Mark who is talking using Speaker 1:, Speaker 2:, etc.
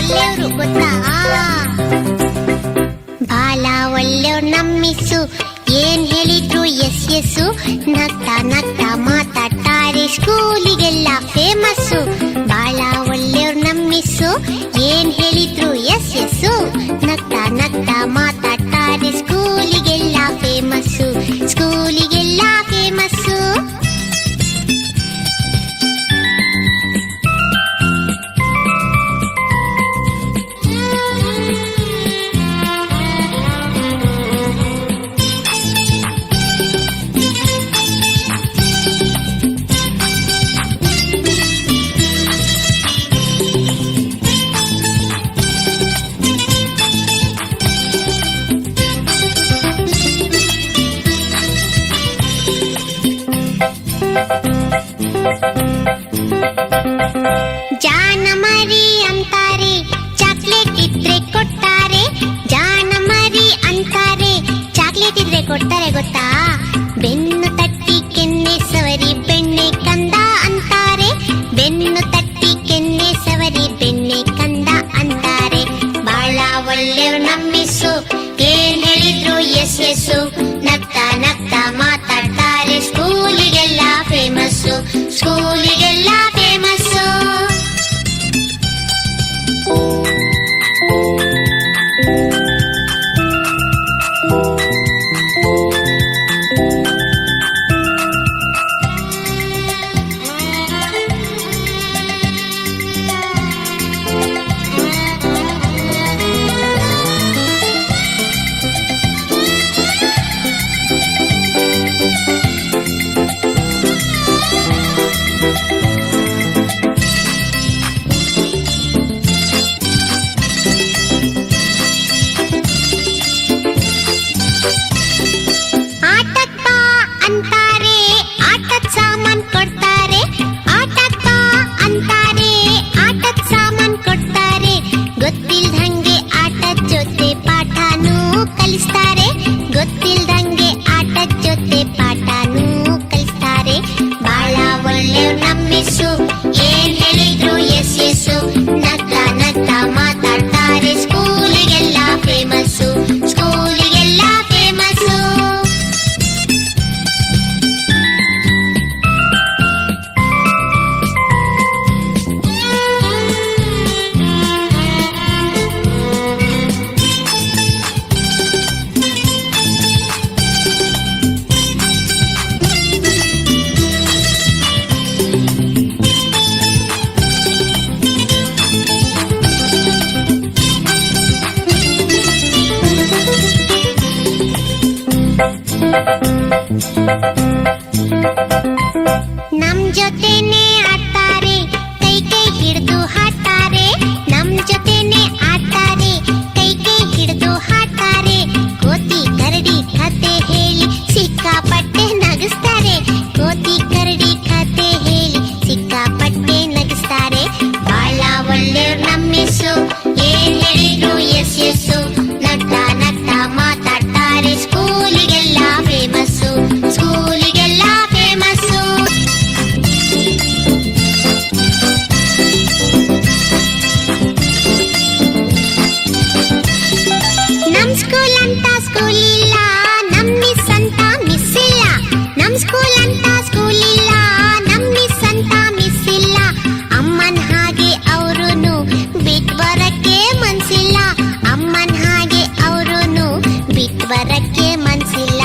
Speaker 1: ಒಳ್ಳೆಯವರು ಗೊತ್ತಾ? ಬಾಳ ಒಳ್ಳೆಯವ್ರು ನಮ್ಮಿಸ್ಸು, ಏನ್ ಹೇಳಿದ್ರು ಎಸ್ ಎಸ್ಸು. ನಗ್ತಾ ನಗ್ತಾ ಮಾತಾಡ್ತಾರೆ, ಸ್ಕೂಲಿಗೆಲ್ಲ ಫೇಮಸ್ಸು. ಬಾಳ ಒಳ್ಳೆಯವ್ರು ನಮ್ಮಿಸ್ಸು, ಏನ್ ಹೇಳಿದ್ರು ಎಸ್ ಎಸ್ಸು. ನಗ್ತಾ ನಗ್ತಾ ಮಾತಾಡ್ತಾರೆ, ಸ್ಕೂಲಿಗೆಲ್ಲ ಫೇಮಸ್ಸು, ಸ್ಕೂಲಿಗೆಲ್ಲ ಫೇಮಸ್ಸು. ಜಾನ ಮರಿ ಅಂತಾರೆ, ಚಾಕ್ಲೇಟ್ ಇದ್ರೆ ಕೊಡ್ತಾರೆ. ಜಾನ ಮರಿ ಅಂತಾರೆ, ಚಾಕ್ಲೇಟ್ ಇದ್ರೆ ಕೊಡ್ತಾರೆ ಗೊತ್ತಾ? ಬೆನ್ನು ತಟ್ಟಿ ಕೆನ್ನೆ ಸವರಿ ಬೆಣ್ಣೆ ಕಂದ ಅಂತಾರೆ. ಬೆನ್ನು ತಟ್ಟಿ ಕೆನ್ನೆ ಸವರಿ ಬೆಣ್ಣೆ ಕಂದ ಅಂತಾರೆ. ಬಾಳ ಒಳ್ಳೆಯವ್ರು ನಮ್ಮಿಸ್ಸು, ಏನ್ ಹೇಳಿದ್ರು ಎಸ್ ಎಸ್ಸು. ನಗ್ತಾ ನಗ್ತಾ ಮಾತಾಡ್ತಾರೆ, ಸ್ಕೂಲಿಗೆಲ್ಲ ಫೇಮಸ್ಸು, ಸ್ಕೂಲಿಗೆಲ್ಲ ಫೇಮಸ್ಸು. ಗೊತ್ತಿಲ್ದಂಗೆ ಆಟದ ಜೊತೆ ಪಾಠನೂ ಕಲಿಸ್ತಾರೆ. ಬಾಳ ಒಳ್ಳೆಯವ್ರು ನಮ್ಮಿಸ್ಸು, ಏನ್ ಹೇಳಿದ್ರು ಎಸ್ ಎಸ್ಸು. ನಗ್ತಾ ನಗ್ತಾ ಮಾತಾಡ್ತಾರೆ, ಸ್ಕೂಲಿಗೆಲ್ಲ ಫೇಮಸ್ಸು, ಸ್ಕೂಲಿಗೆಲ್ಲ ಫೇಮಸ್ಸು. ನಮ್ ಜೊತೆನೆ ಆಡ್ತಾರೆ, ಕೈ ಕೈ ಹಿಡಿದು ಹಾಡ್ತಾರೆ. ನಮ್ ಜೊತೆನೆ ಆಡ್ತಾರೆ, ಕೈ ಕೈ ಹಿಡಿದು ಹಾಡ್ತಾರೆ. ಕೋತಿ ಕರಡಿ ಕತೆ ಹೇಳಿ ಸಿಕ್ಕಾಪಟ್ಟೆ ನಗಿಸ್ತಾರೆ. ಕೋತಿ ಕರಡಿ ಕತೆ ಹೇಳಿ ಸಿಕ್ಕಾಪಟ್ಟೆ ನಗಿಸ್ತಾರೆ. ಬಾಳ ಒಳ್ಳೆಯವ್ರು ನಮ್ಮಿಸ್ಸು, ಏನ್ ಹೇಳಿದ್ರು ಎಸ್ ಎಸ್ಸು. ನಗ್ತಾ ನಗ್ತಾ ಮಾತಾಡ್ತಾರೆ, ಸ್ಕೂಲಿಗೆಲ್ಲ ಫೇಮಸ್ಸು, ಸ್ಕೂಲಿಗೆಲ್ಲ ಫೇಮಸ್ಸು. ನಮ್ ಸ್ಕೂಲ್ ಅಂತ ಸ್ಕೂಲ್ ಇಲ್ಲ, ನಮ್ ಮಿಸ್ ಅಂತ ಮಿಸ್ ಇಲ್ಲ. ನಮ್ ಸ್ಕೂಲ್ ಅಂತ ಸ್ಕೂಲ್ ಇಲ್ಲ, ನಮ್ ಮಿಸ್ ಅಂತ ಮಿಸ್ ಇಲ್ಲ. ಅಮ್ಮನ್ ಹಾಗೆ ಅವ್ರುನು ಬಿಟ್ ಬರಕ್ಕೆ ಮನ್ಸಿಲ್ಲ. ಅಮ್ಮನ್ ಹಾಗೆ ಅವ್ರುನು ಬಿಟ್ ಬರಕ್ಕೆ ಮನ್ಸಿಲ್ಲ.